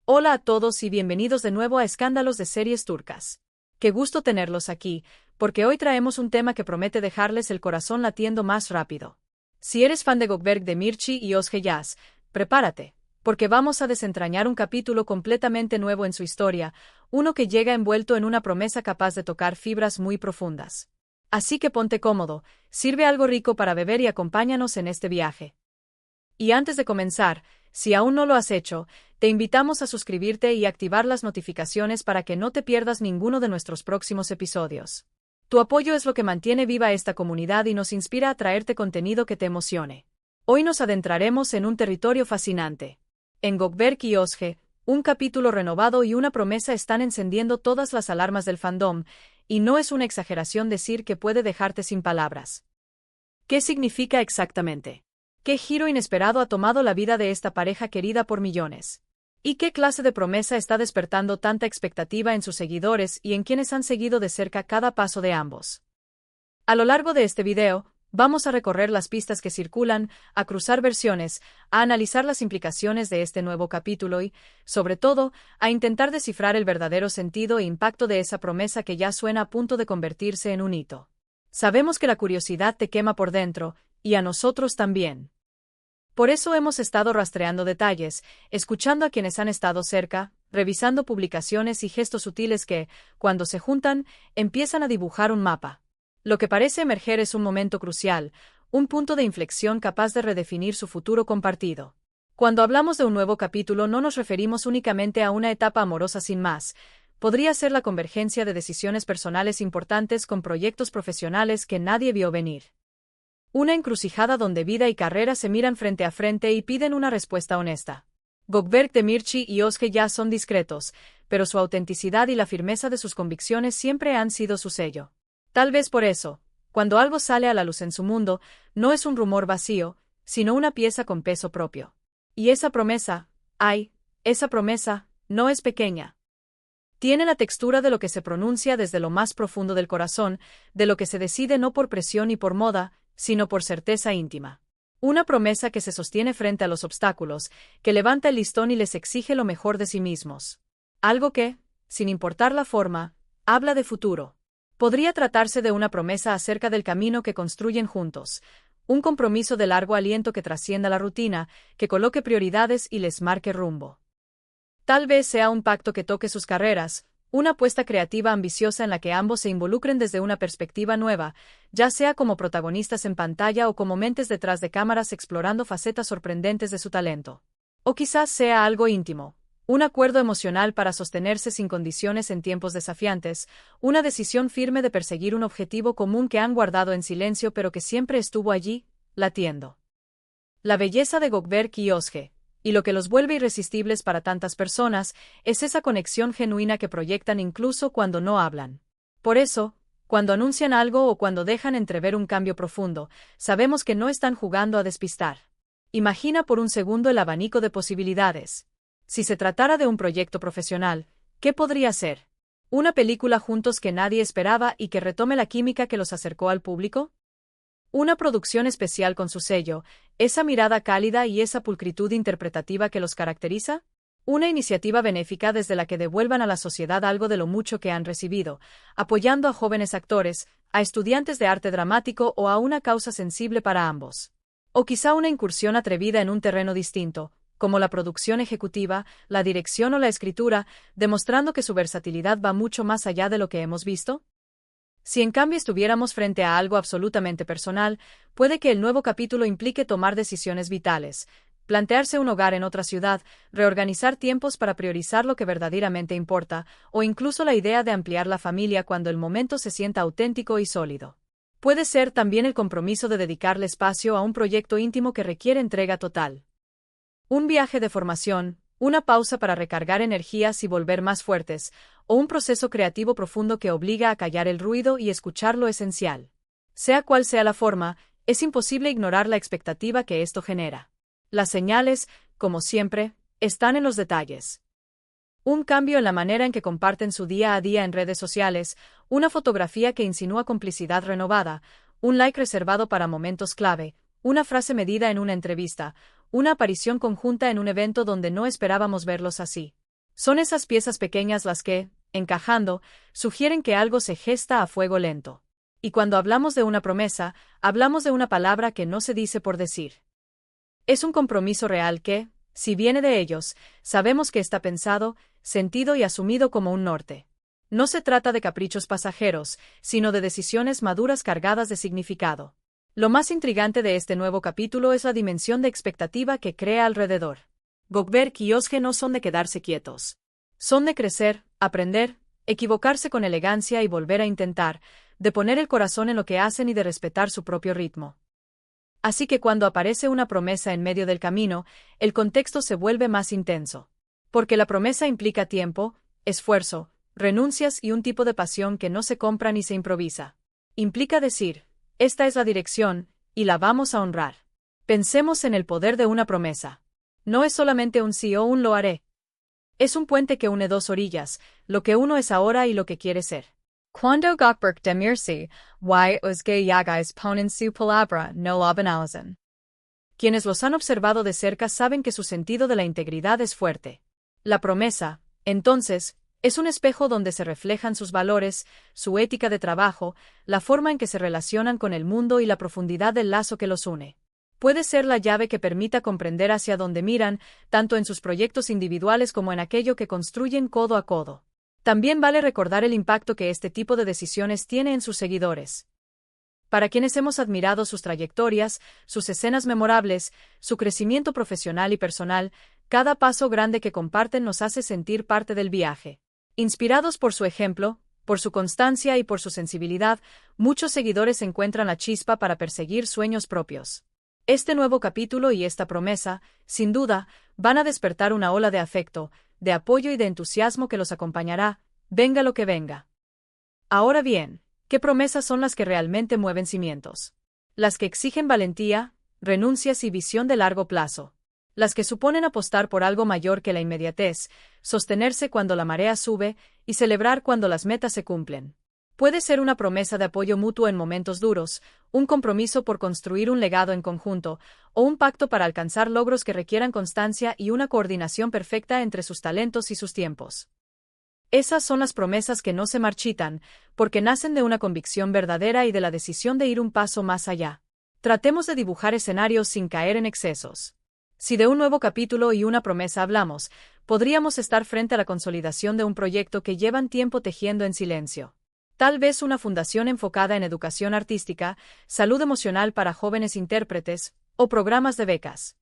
Hola a todos y bienvenidos de nuevo a Escándalos de Series Turcas. Qué gusto tenerlos aquí, porque hoy traemos un tema que promete dejarles el corazón latiendo más rápido. Si eres fan de Gökberk Demirci y Özge Yaz, prepárate, porque vamos a desentrañar un capítulo completamente nuevo en su historia, uno que llega envuelto en una promesa capaz de tocar fibras muy profundas. Así que ponte cómodo, sirve algo rico para beber y acompáñanos en este viaje. Y antes de comenzar, si aún no lo has hecho, te invitamos a suscribirte y activar las notificaciones para que no te pierdas ninguno de nuestros próximos episodios. Tu apoyo es lo que mantiene viva esta comunidad y nos inspira a traerte contenido que te emocione. Hoy nos adentraremos en un territorio fascinante. En Gökberk y Özge, un capítulo renovado y una promesa están encendiendo todas las alarmas del fandom, y no es una exageración decir que puede dejarte sin palabras. ¿Qué significa exactamente? ¿Qué giro inesperado ha tomado la vida de esta pareja querida por millones? ¿Y qué clase de promesa está despertando tanta expectativa en sus seguidores y en quienes han seguido de cerca cada paso de ambos? A lo largo de este video, vamos a recorrer las pistas que circulan, a cruzar versiones, a analizar las implicaciones de este nuevo capítulo y, sobre todo, a intentar descifrar el verdadero sentido e impacto de esa promesa que ya suena a punto de convertirse en un hito. Sabemos que la curiosidad te quema por dentro, y a nosotros también. Por eso hemos estado rastreando detalles, escuchando a quienes han estado cerca, revisando publicaciones y gestos sutiles que, cuando se juntan, empiezan a dibujar un mapa. Lo que parece emerger es un momento crucial, un punto de inflexión capaz de redefinir su futuro compartido. Cuando hablamos de un nuevo capítulo no nos referimos únicamente a una etapa amorosa sin más. Podría ser la convergencia de decisiones personales importantes con proyectos profesionales que nadie vio venir. Una encrucijada donde vida y carrera se miran frente a frente y piden una respuesta honesta. Gökberk Demirci y Özge Yaz son discretos, pero su autenticidad y la firmeza de sus convicciones siempre han sido su sello. Tal vez por eso, cuando algo sale a la luz en su mundo, no es un rumor vacío, sino una pieza con peso propio. Y esa promesa, esa promesa, no es pequeña. Tiene la textura de lo que se pronuncia desde lo más profundo del corazón, de lo que se decide no por presión ni por moda, sino por certeza íntima. Una promesa que se sostiene frente a los obstáculos, que levanta el listón y les exige lo mejor de sí mismos. Algo que, sin importar la forma, habla de futuro. Podría tratarse de una promesa acerca del camino que construyen juntos, un compromiso de largo aliento que trascienda la rutina, que coloque prioridades y les marque rumbo. Tal vez sea un pacto que toque sus carreras, una apuesta creativa ambiciosa en la que ambos se involucren desde una perspectiva nueva, ya sea como protagonistas en pantalla o como mentes detrás de cámaras explorando facetas sorprendentes de su talento. O quizás sea algo íntimo, un acuerdo emocional para sostenerse sin condiciones en tiempos desafiantes, una decisión firme de perseguir un objetivo común que han guardado en silencio pero que siempre estuvo allí, latiendo. La belleza de Gökberk y Özge, y lo que los vuelve irresistibles para tantas personas, es esa conexión genuina que proyectan incluso cuando no hablan. Por eso, cuando anuncian algo o cuando dejan entrever un cambio profundo, sabemos que no están jugando a despistar. Imagina por un segundo el abanico de posibilidades. Si se tratara de un proyecto profesional, ¿qué podría ser? ¿Una película juntos que nadie esperaba y que retome la química que los acercó al público? ¿Una producción especial con su sello, esa mirada cálida y esa pulcritud interpretativa que los caracteriza? ¿Una iniciativa benéfica desde la que devuelvan a la sociedad algo de lo mucho que han recibido, apoyando a jóvenes actores, a estudiantes de arte dramático o a una causa sensible para ambos? O quizá una incursión atrevida en un terreno distinto, como la producción ejecutiva, la dirección o la escritura, demostrando que su versatilidad va mucho más allá de lo que hemos visto? Si en cambio estuviéramos frente a algo absolutamente personal, puede que el nuevo capítulo implique tomar decisiones vitales, plantearse un hogar en otra ciudad, reorganizar tiempos para priorizar lo que verdaderamente importa, o incluso la idea de ampliar la familia cuando el momento se sienta auténtico y sólido. Puede ser también el compromiso de dedicarle espacio a un proyecto íntimo que requiere entrega total. Un viaje de formación, una pausa para recargar energías y volver más fuertes, o un proceso creativo profundo que obliga a callar el ruido y escuchar lo esencial. Sea cual sea la forma, es imposible ignorar la expectativa que esto genera. Las señales, como siempre, están en los detalles. Un cambio en la manera en que comparten su día a día en redes sociales, una fotografía que insinúa complicidad renovada, un like reservado para momentos clave, una frase medida en una entrevista, una aparición conjunta en un evento donde no esperábamos verlos así. Son esas piezas pequeñas las que, encajando, sugieren que algo se gesta a fuego lento. Y cuando hablamos de una promesa, hablamos de una palabra que no se dice por decir. Es un compromiso real que, si viene de ellos, sabemos que está pensado, sentido y asumido como un norte. No se trata de caprichos pasajeros, sino de decisiones maduras cargadas de significado. Lo más intrigante de este nuevo capítulo es la dimensión de expectativa que crea alrededor. Gökberk y Özge no son de quedarse quietos. Son de crecer, aprender, equivocarse con elegancia y volver a intentar, de poner el corazón en lo que hacen y de respetar su propio ritmo. Así que cuando aparece una promesa en medio del camino, el contexto se vuelve más intenso. Porque la promesa implica tiempo, esfuerzo, renuncias y un tipo de pasión que no se compra ni se improvisa. Implica decir, esta es la dirección, y la vamos a honrar. Pensemos en el poder de una promesa. No es solamente un sí o un lo haré. Es un puente que une dos orillas, lo que uno es ahora y lo que quiere ser. Cuando Gökberk demirse, y Özge Yagais ponen su palabra no la banalizan. Quienes los han observado de cerca saben que su sentido de la integridad es fuerte. La promesa, entonces, es un espejo donde se reflejan sus valores, su ética de trabajo, la forma en que se relacionan con el mundo y la profundidad del lazo que los une. Puede ser la llave que permita comprender hacia dónde miran, tanto en sus proyectos individuales como en aquello que construyen codo a codo. También vale recordar el impacto que este tipo de decisiones tiene en sus seguidores. Para quienes hemos admirado sus trayectorias, sus escenas memorables, su crecimiento profesional y personal, cada paso grande que comparten nos hace sentir parte del viaje. Inspirados por su ejemplo, por su constancia y por su sensibilidad, muchos seguidores encuentran la chispa para perseguir sueños propios. Este nuevo capítulo y esta promesa, sin duda, van a despertar una ola de afecto, de apoyo y de entusiasmo que los acompañará, venga lo que venga. Ahora bien, ¿qué promesas son las que realmente mueven cimientos? Las que exigen valentía, renuncias y visión de largo plazo. Las que suponen apostar por algo mayor que la inmediatez, sostenerse cuando la marea sube y celebrar cuando las metas se cumplen. Puede ser una promesa de apoyo mutuo en momentos duros, un compromiso por construir un legado en conjunto, o un pacto para alcanzar logros que requieran constancia y una coordinación perfecta entre sus talentos y sus tiempos. Esas son las promesas que no se marchitan, porque nacen de una convicción verdadera y de la decisión de ir un paso más allá. Tratemos de dibujar escenarios sin caer en excesos. Si de un nuevo capítulo y una promesa hablamos, podríamos estar frente a la consolidación de un proyecto que llevan tiempo tejiendo en silencio. Tal vez una fundación enfocada en educación artística, salud emocional para jóvenes intérpretes, o programas de becas.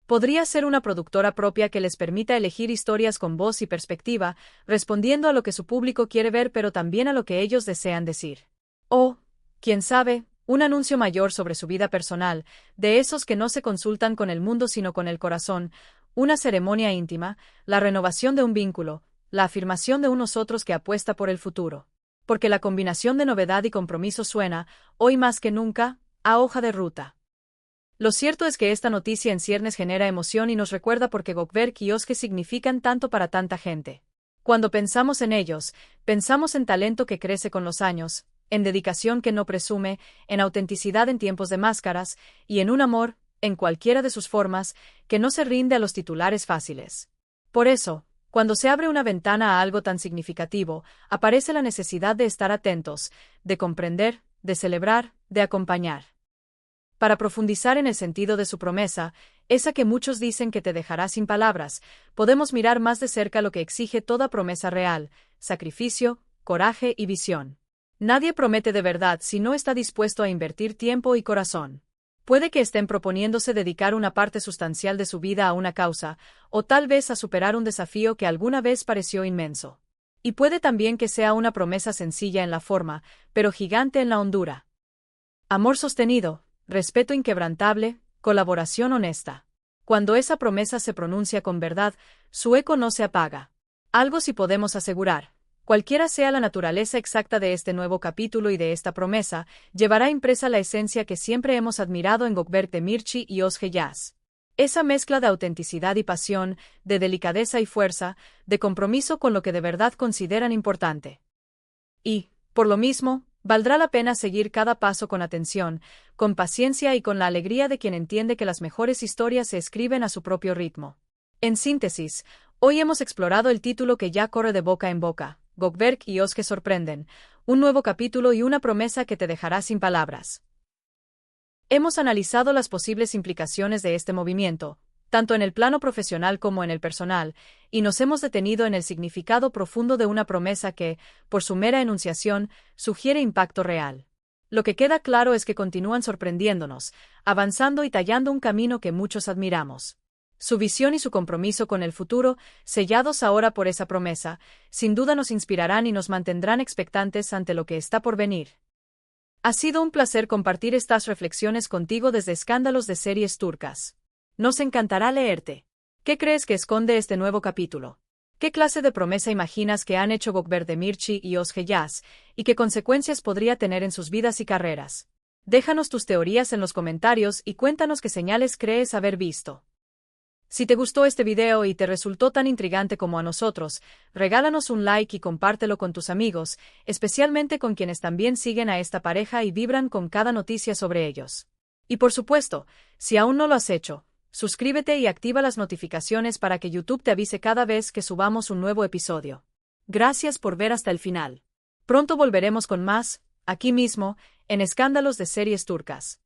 Podría ser una productora propia que les permita elegir historias con voz y perspectiva, respondiendo a lo que su público quiere ver pero también a lo que ellos desean decir. O, quién sabe, un anuncio mayor sobre su vida personal, de esos que no se consultan con el mundo sino con el corazón, una ceremonia íntima, la renovación de un vínculo, la afirmación de unos otros que apuesta por el futuro. Porque la combinación de novedad y compromiso suena, hoy más que nunca, a hoja de ruta. Lo cierto es que esta noticia en ciernes genera emoción y nos recuerda por qué Gökberk y Özge significan tanto para tanta gente. Cuando pensamos en ellos, pensamos en talento que crece con los años, en dedicación que no presume, en autenticidad en tiempos de máscaras, y en un amor, en cualquiera de sus formas, que no se rinde a los titulares fáciles. Por eso, cuando se abre una ventana a algo tan significativo, aparece la necesidad de estar atentos, de comprender, de celebrar, de acompañar. Para profundizar en el sentido de su promesa, esa que muchos dicen que te dejará sin palabras, podemos mirar más de cerca lo que exige toda promesa real: sacrificio, coraje y visión. Nadie promete de verdad si no está dispuesto a invertir tiempo y corazón. Puede que estén proponiéndose dedicar una parte sustancial de su vida a una causa, o tal vez a superar un desafío que alguna vez pareció inmenso. Y puede también que sea una promesa sencilla en la forma, pero gigante en la hondura. Amor sostenido, respeto inquebrantable, colaboración honesta. Cuando esa promesa se pronuncia con verdad, su eco no se apaga. Algo sí podemos asegurar. Cualquiera sea la naturaleza exacta de este nuevo capítulo y de esta promesa, llevará impresa la esencia que siempre hemos admirado en Gökberk Demirci y Özge Yağız. Esa mezcla de autenticidad y pasión, de delicadeza y fuerza, de compromiso con lo que de verdad consideran importante. Y, por lo mismo, valdrá la pena seguir cada paso con atención, con paciencia y con la alegría de quien entiende que las mejores historias se escriben a su propio ritmo. En síntesis, Hoy hemos explorado el título que ya corre de boca en boca, Gökberk y Özge sorprenden, un nuevo capítulo y una promesa que te dejará sin palabras. Hemos analizado las posibles implicaciones de este movimiento, tanto en el plano profesional como en el personal, y nos hemos detenido en el significado profundo de una promesa que, por su mera enunciación, sugiere impacto real. Lo que queda claro es que continúan sorprendiéndonos, avanzando y tallando un camino que muchos admiramos. Su visión y su compromiso con el futuro, sellados ahora por esa promesa, sin duda nos inspirarán y nos mantendrán expectantes ante lo que está por venir. Ha sido un placer compartir estas reflexiones contigo desde Escándalos de Series Turcas. Nos encantará leerte. ¿Qué crees que esconde este nuevo capítulo? ¿Qué clase de promesa imaginas que han hecho Gökberk Demirci y Özge Yağız, y qué consecuencias podría tener en sus vidas y carreras? Déjanos tus teorías en los comentarios y cuéntanos qué señales crees haber visto. Si te gustó este video y te resultó tan intrigante como a nosotros, regálanos un like y compártelo con tus amigos, especialmente con quienes también siguen a esta pareja y vibran con cada noticia sobre ellos. Y por supuesto, si aún no lo has hecho, suscríbete y activa las notificaciones para que YouTube te avise cada vez que subamos un nuevo episodio. Gracias por ver hasta el final. Pronto volveremos con más, aquí mismo, en Escándalos de Series Turcas.